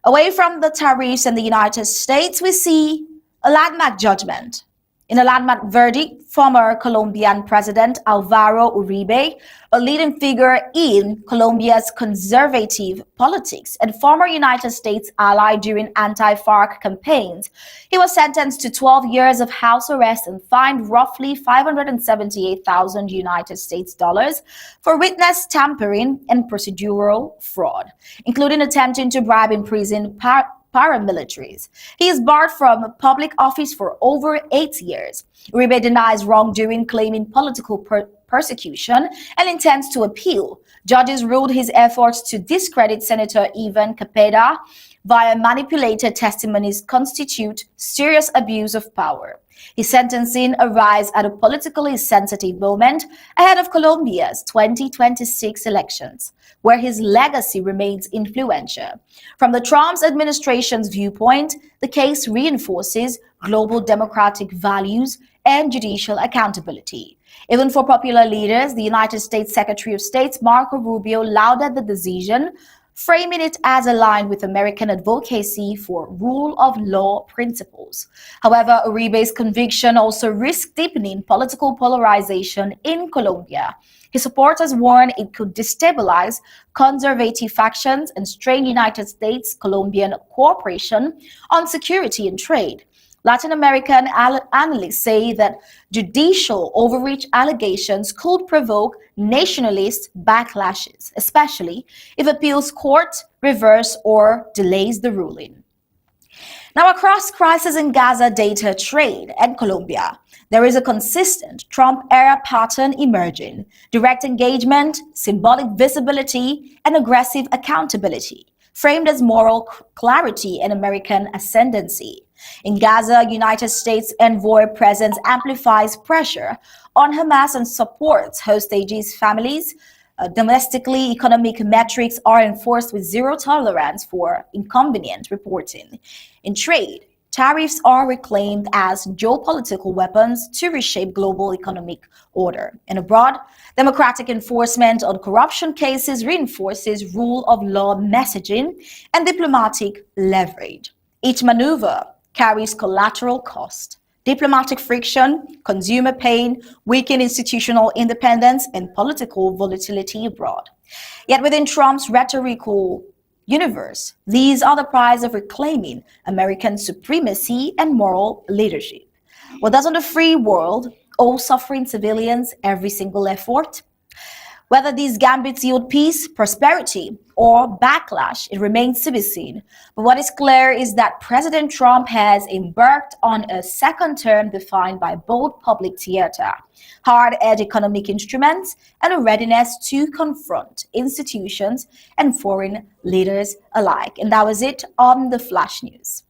Away from the tariffs in the United States, we see a landmark judgment. In a landmark verdict, former Colombian President Álvaro Uribe, a leading figure in Colombia's conservative politics and former United States ally during anti-FARC campaigns, he was sentenced to 12 years of house arrest and fined roughly 578,000 United States dollars for witness tampering and procedural fraud, including attempting to bribe imprisoned paramilitaries. He is barred from public office for over 8 years. Uribe denies wrongdoing, claiming political persecution and intends to appeal. Judges ruled his efforts to discredit Senator Ivan Capeda via manipulated testimonies constitute serious abuse of power. His sentencing arrives at a politically sensitive moment ahead of Colombia's 2026 elections, where his legacy remains influential. From the Trump administration's viewpoint, the case reinforces global democratic values and judicial accountability. Even for popular leaders, the United States Secretary of State Marco Rubio lauded the decision, framing it as aligned with American advocacy for rule of law principles. However, Uribe's conviction also risks deepening political polarization in Colombia. His supporters warn it could destabilize conservative factions and strain United States-Colombian cooperation on security and trade. Latin American analysts say that judicial overreach allegations could provoke nationalist backlashes, especially if appeals court reverse or delays the ruling. Now, across crisis in Gaza, data trade, and Colombia, there is a consistent Trump-era pattern emerging: direct engagement, symbolic visibility, and aggressive accountability, framed as moral clarity and American ascendancy. In Gaza, United States envoy presence amplifies pressure on Hamas and supports hostages' families. Domestically, economic metrics are enforced with zero tolerance for inconvenient reporting. In trade, tariffs are reclaimed as geopolitical weapons to reshape global economic order. And abroad, democratic enforcement on corruption cases reinforces rule of law messaging and diplomatic leverage. Each maneuver carries collateral cost: diplomatic friction, consumer pain, weakened institutional independence, and political volatility abroad. Yet within Trump's rhetorical universe, these are the prize of reclaiming American supremacy and moral leadership. What doesn't a free world owe suffering civilians every single effort? Whether these gambits yield peace, prosperity, or backlash, it remains to be seen. But what is clear is that President Trump has embarked on a second term defined by bold public theater, hard-edged economic instruments, and a readiness to confront institutions and foreign leaders alike. And that was it on the Flash News.